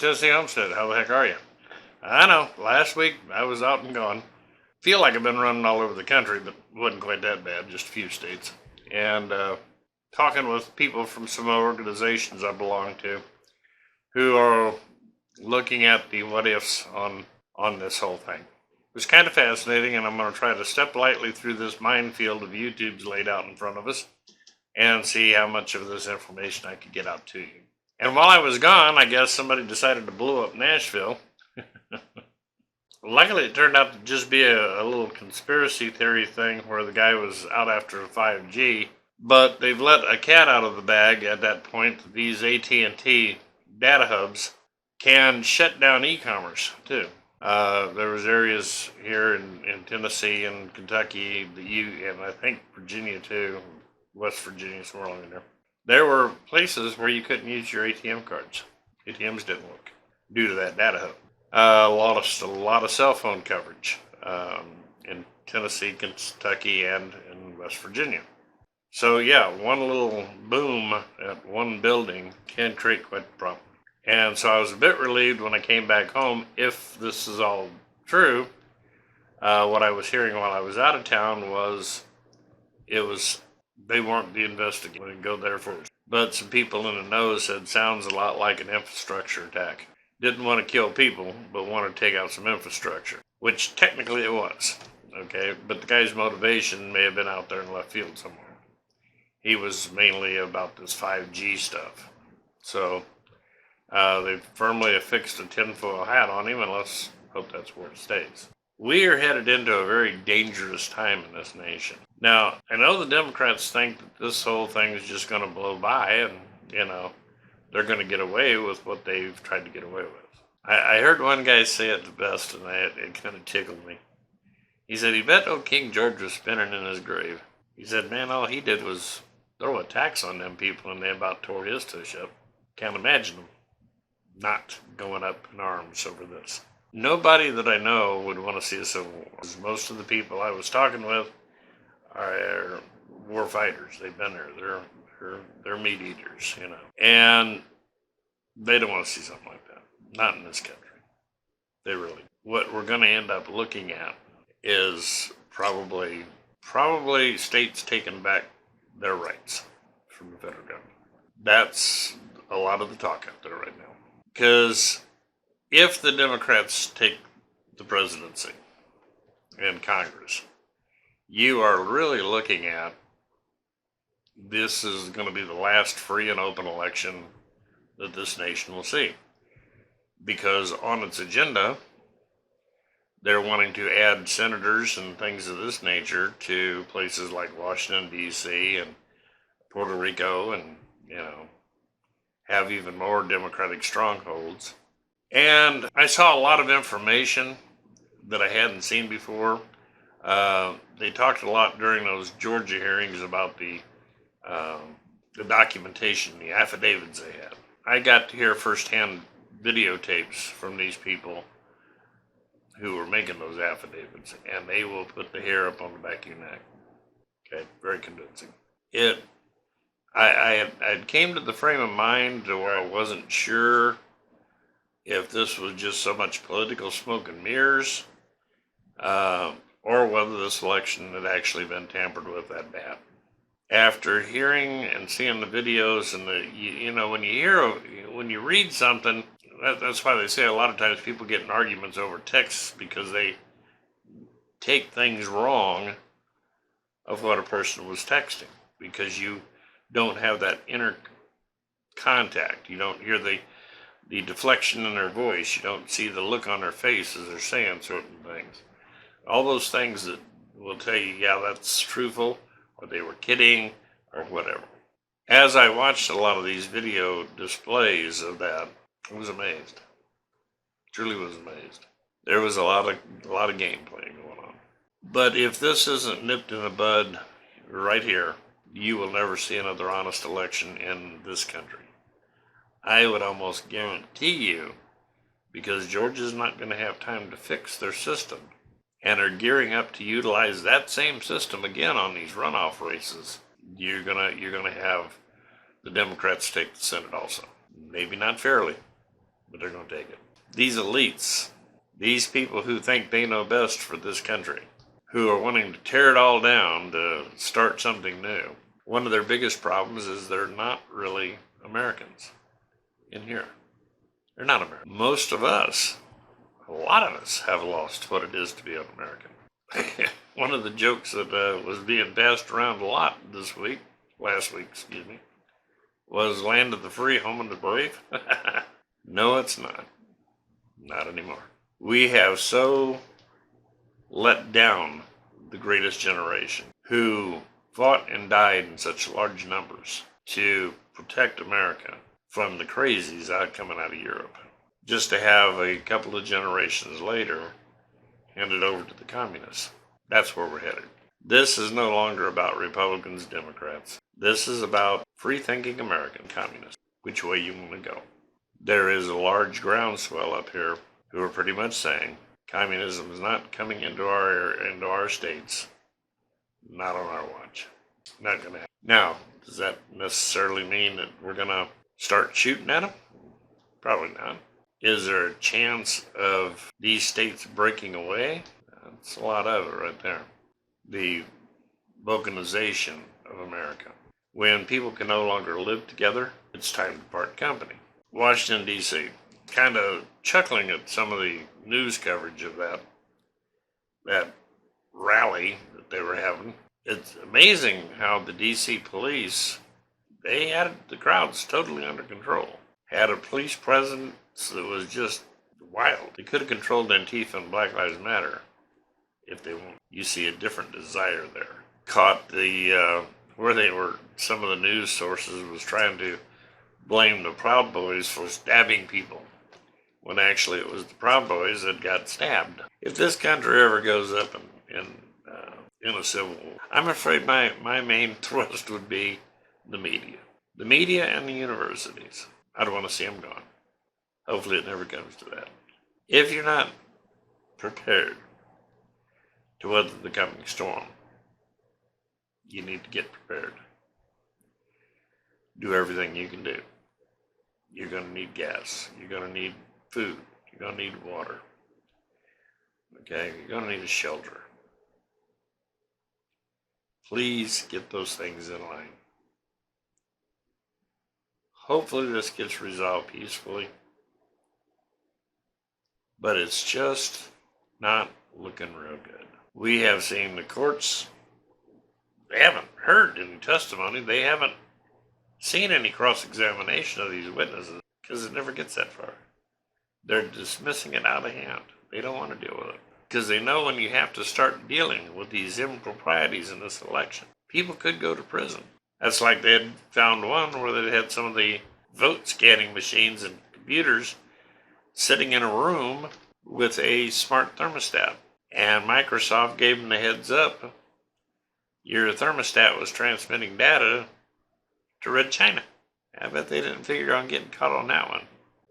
Tennessee Homestead. How the heck are you? I know, last week I was out and gone. Feel like I've been running all over the country, but it wasn't quite that bad, just a few states. And talking with people from some organizations I belong to who are looking at the what ifs on this whole thing. It was kind of fascinating, and I'm going to try to step lightly through this minefield of YouTube's laid out in front of us and see how much of this information I could get out to you. And while I was gone, I guess somebody decided to blow up Nashville. Luckily, it turned out to just be a little conspiracy theory thing where the guy was out after 5G, but they've let a cat out of the bag at that point. These AT&T data hubs can shut down e-commerce, too. There was areas here in Tennessee and Kentucky, and I think Virginia, too, West Virginia, somewhere along there. There were places where you couldn't use your ATM cards. ATMs didn't work due to that data hub. A lot of cell phone coverage in Tennessee, Kentucky, and in West Virginia. So yeah, one little boom at one building can create quite a problem. And so I was a bit relieved when I came back home. If this is all true, what I was hearing while I was out of town was they weren't the investigators. Go there first. But some people in the know said sounds a lot like an infrastructure attack. Didn't want to kill people, but wanted to take out some infrastructure, which technically it was. Okay, but the guy's motivation may have been out there in left field somewhere. He was mainly about this 5G stuff. So they firmly affixed a tinfoil hat on him, and let's hope that's where it stays. We are headed into a very dangerous time in this nation. Now, I know the Democrats think that this whole thing is just going to blow by and, they're going to get away with what they've tried to get away with. I heard one guy say it the best, and it kind of tickled me. He said, he bet old King George was spinning in his grave. He said, man, all he did was throw a tax on them people, and they about tore his tush up. Can't imagine them not going up in arms over this. Nobody that I know would want to see a civil war. Most of the people I was talking with are war fighters. They've been there. They're meat eaters, and they don't want to see something like that. Not in this country. They really. What we're going to end up looking at is probably states taking back their rights from the federal government. That's a lot of the talk out there right now. Because if the Democrats take the presidency and Congress, you are really looking at this is going to be the last free and open election that this nation will see. Because on its agenda, they're wanting to add senators and things of this nature to places like Washington, D.C. and Puerto Rico and, have even more Democratic strongholds. And I saw a lot of information that I hadn't seen before. They talked a lot during those Georgia hearings about the documentation, the affidavits they had. I got to hear firsthand videotapes from these people who were making those affidavits, and they will put the hair up on the back of your neck. Okay, very convincing. I came to the frame of mind to where I wasn't sure if this was just so much political smoke and mirrors, or whether this election had actually been tampered with that bad. After hearing and seeing the videos and when you read something, that's why they say a lot of times people get in arguments over texts because they take things wrong of what a person was texting because you don't have that inner contact. You don't hear the deflection in their voice. You don't see the look on their face as they're saying certain things. All those things that will tell you, yeah, that's truthful, or they were kidding, or whatever. As I watched a lot of these video displays of that, I was amazed. Truly was amazed. There was a lot of game playing going on. But if this isn't nipped in the bud right here, you will never see another honest election in this country. I would almost guarantee you, because Georgia's not going to have time to fix their system, and are gearing up to utilize that same system again on these runoff races, you're gonna have the Democrats take the Senate also. Maybe not fairly, but they're going to take it. These elites, these people who think they know best for this country, who are wanting to tear it all down to start something new, one of their biggest problems is they're not really Americans in here. They're not American. Most of us, a lot of us, have lost what it is to be an American. One of the jokes that was being passed around a lot last week, was land of the free, home of the brave. No, it's not. Not anymore. We have so let down the greatest generation who fought and died in such large numbers to protect America from the crazies coming out of Europe, just to have a couple of generations later handed over to the communists. That's where we're headed. This is no longer about Republicans, Democrats. This is about free-thinking American communists, which way you want to go. There is a large groundswell up here who are pretty much saying communism is not coming into our states, not on our watch. Not going to happen. Now, does that necessarily mean that we're going to start shooting at them? Probably not. Is there a chance of these states breaking away? That's a lot of it right there. The balkanization of America. When people can no longer live together, it's time to part company. Washington, D.C., kind of chuckling at some of the news coverage of that rally that they were having. It's amazing how the D.C. police, they had the crowds totally under control. Had a police presence that was just wild. They could have controlled Antifa and Black Lives Matter if they wanted. You see a different desire there. Caught where they were, some of the news sources was trying to blame the Proud Boys for stabbing people, when actually it was the Proud Boys that got stabbed. If this country ever goes up in a civil war, I'm afraid my main thrust would be the media. The media and the universities. I'd want to see them gone. Hopefully it never comes to that. If you're not prepared to weather the coming storm, you need to get prepared. Do everything you can do. You're going to need gas. You're going to need food. You're going to need water. Okay? You're going to need a shelter. Please get those things in line. Hopefully this gets resolved peacefully. But it's just not looking real good. We have seen the courts, they haven't heard any testimony. They haven't seen any cross-examination of these witnesses because it never gets that far. They're dismissing it out of hand. They don't want to deal with it because they know when you have to start dealing with these improprieties in this election, people could go to prison. That's like they had found one where they had some of the vote scanning machines and computers sitting in a room with a smart thermostat. And Microsoft gave them the heads up. Your thermostat was transmitting data to Red China. I bet they didn't figure on getting caught on that one.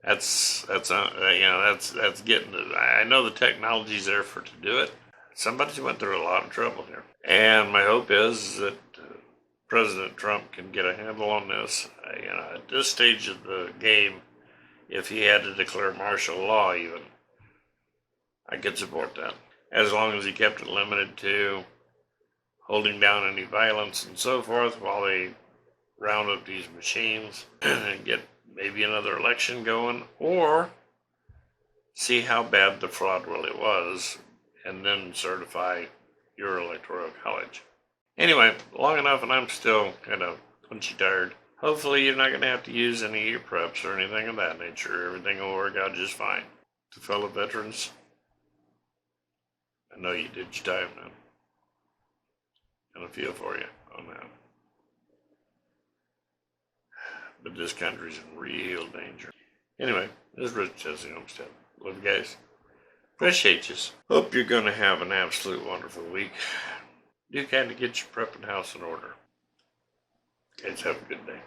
That's getting. I know the technology's there to do it. Somebody's went through a lot of trouble here, and my hope is that President Trump can get a handle on this. At this stage of the game, if he had to declare martial law, even, I could support that, as long as he kept it limited to holding down any violence and so forth while they round up these machines and get maybe another election going, or see how bad the fraud really was and then certify your electoral college. Anyway, long enough and I'm still kind of punchy tired. Hopefully you're not going to have to use any of your preps or anything of that nature. Everything will work out just fine. To fellow veterans, I know you did your time, man. And I feel for you on that. But this country's in real danger. Anyway, this is Rich Jesse Homestead. Love you guys. Appreciate you. Hope you're going to have an absolute wonderful week. Do kind of get your prepping house in order. Guys, have a good day.